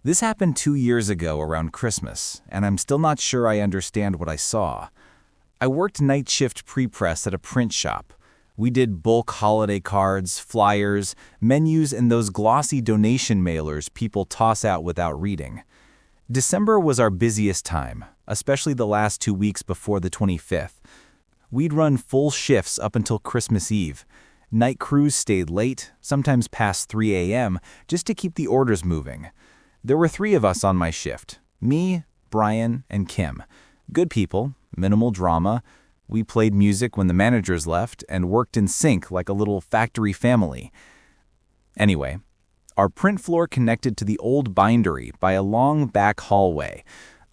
This happened 2 years ago around Christmas, and I'm still not sure I understand what I saw. I worked night shift pre-press at a print shop. We did bulk holiday cards, flyers, menus, and those glossy donation mailers people toss out without reading. December was our busiest time, especially the last 2 weeks before the 25th. We'd run full shifts up until Christmas Eve. Night crews stayed late, sometimes past 3 a.m., just to keep the orders moving. There were 3 of us on my shift: me, Brian, and Kim. Good people, minimal drama. We played music when the managers left and worked in sync like a little factory family. Anyway, our print floor connected to the old bindery by a long back hallway.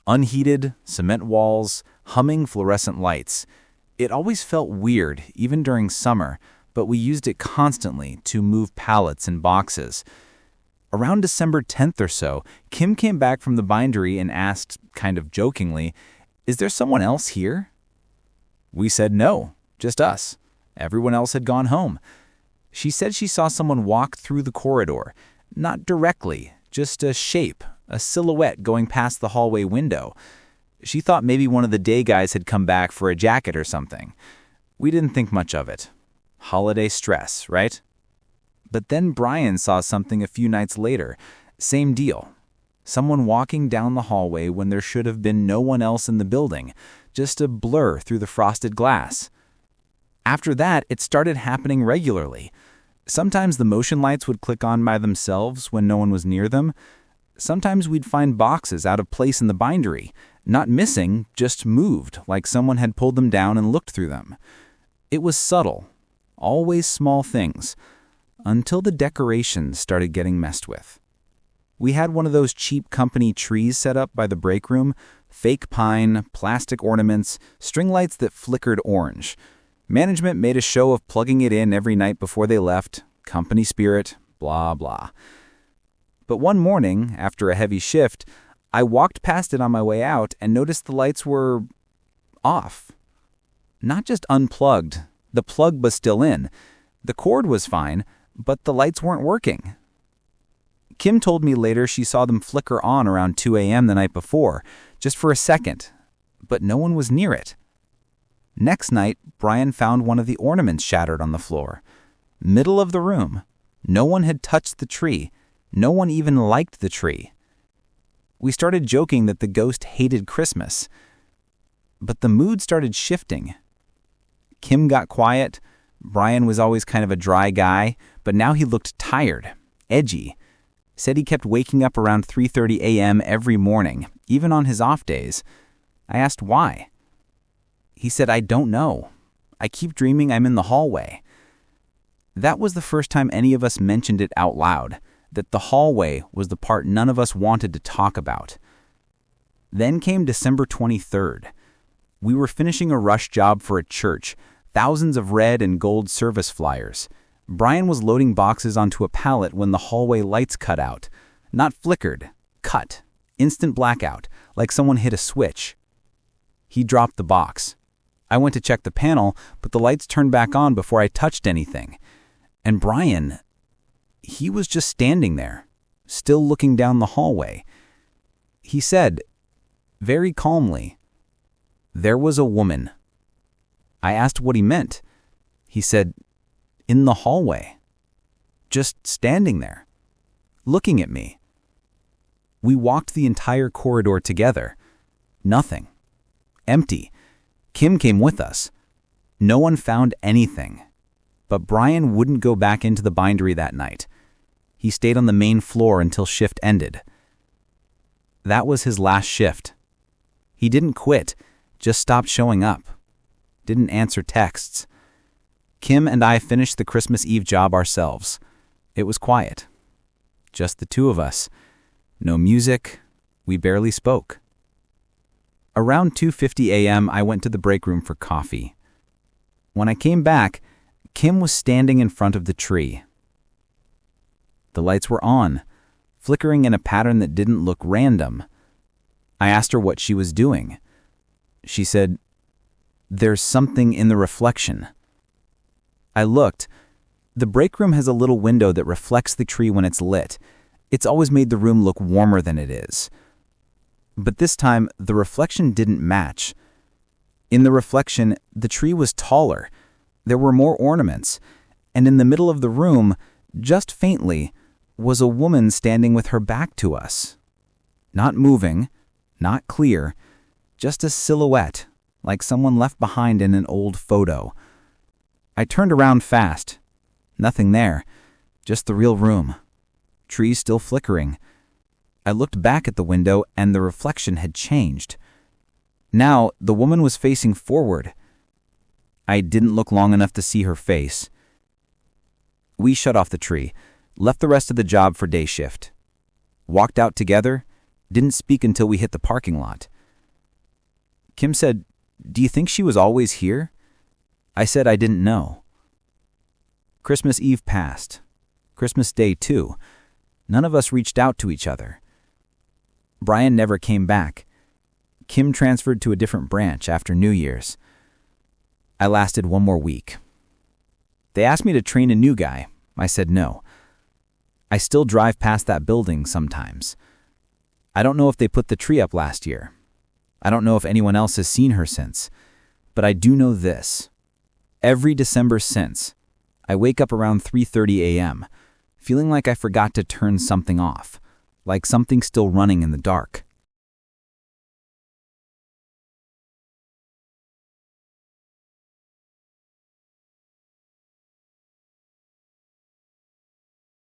Unheated, cement walls, humming fluorescent lights. It always felt weird, even during summer, but we used it constantly to move pallets and boxes. Around December 10th or so, Kim came back from the bindery and asked, kind of jokingly, "Is there someone else here?" We said no, just us. Everyone else had gone home. She said she saw someone walk through the corridor. Not directly, just a shape, a silhouette going past the hallway window. She thought maybe one of the day guys had come back for a jacket or something. We didn't think much of it. Holiday stress, right? But then Brian saw something a few nights later. Same deal. Someone walking down the hallway when there should have been no one else in the building, just a blur through the frosted glass. After that, it started happening regularly. Sometimes the motion lights would click on by themselves when no one was near them. Sometimes we'd find boxes out of place in the bindery, not missing, just moved, like someone had pulled them down and looked through them. It was subtle, always small things, until the decorations started getting messed with. We had one of those cheap company trees set up by the break room, fake pine, plastic ornaments, string lights that flickered orange. Management made a show of plugging it in every night before they left, company spirit, blah, blah. But one morning, after a heavy shift, I walked past it on my way out and noticed the lights were off. Not just unplugged, the plug was still in. The cord was fine, but the lights weren't working. Kim told me later she saw them flicker on around 2 a.m. the night before, just for a second, but no one was near it. Next night, Brian found one of the ornaments shattered on the floor. Middle of the room. No one had touched the tree. No one even liked the tree. We started joking that the ghost hated Christmas. But the mood started shifting. Kim got quiet. Brian was always kind of a dry guy, but now he looked tired, edgy. Said he kept waking up around 3:30 a.m. every morning, even on his off days. I asked why. He said, "I don't know. I keep dreaming I'm in the hallway." That was the first time any of us mentioned it out loud, that the hallway was the part none of us wanted to talk about. Then came December 23rd. We were finishing a rush job for a church, thousands of red and gold service flyers. Brian was loading boxes onto a pallet when the hallway lights cut out. Not flickered, cut. Instant blackout, like someone hit a switch. He dropped the box. I went to check the panel, but the lights turned back on before I touched anything. And Brian, he was just standing there, still looking down the hallway. He said, very calmly, "There was a woman." I asked what he meant. He said, "In the hallway. Just standing there, looking at me." We walked the entire corridor together. Nothing. Empty. Kim came with us. No one found anything. But Brian wouldn't go back into the bindery that night. He stayed on the main floor until shift ended. That was his last shift. He didn't quit, just stopped showing up. Didn't answer texts. Kim and I finished the Christmas Eve job ourselves. It was quiet. Just the 2 of us. No music. We barely spoke. Around 2:50 a.m., I went to the break room for coffee. When I came back, Kim was standing in front of the tree. The lights were on, flickering in a pattern that didn't look random. I asked her what she was doing. She said, "There's something in the reflection." I looked. The break room has a little window that reflects the tree when it's lit. It's always made the room look warmer than it is. But this time, the reflection didn't match. In the reflection, the tree was taller. There were more ornaments. And in the middle of the room, just faintly, was a woman standing with her back to us. Not moving, not clear, just a silhouette, like someone left behind in an old photo. I turned around fast. Nothing there, just the real room. Tree still flickering. I looked back at the window and the reflection had changed. Now, the woman was facing forward. I didn't look long enough to see her face. We shut off the tree, left the rest of the job for day shift. Walked out together, didn't speak until we hit the parking lot. Kim said, "Do you think she was always here?" I said I didn't know. Christmas Eve passed. Christmas Day, too. None of us reached out to each other. Brian never came back. Kim transferred to a different branch after New Year's. I lasted one more week. They asked me to train a new guy. I said no. I still drive past that building sometimes. I don't know if they put the tree up last year. I don't know if anyone else has seen her since. But I do know this. Every December since, I wake up around 3:30 a.m., feeling like I forgot to turn something off, like something still running in the dark.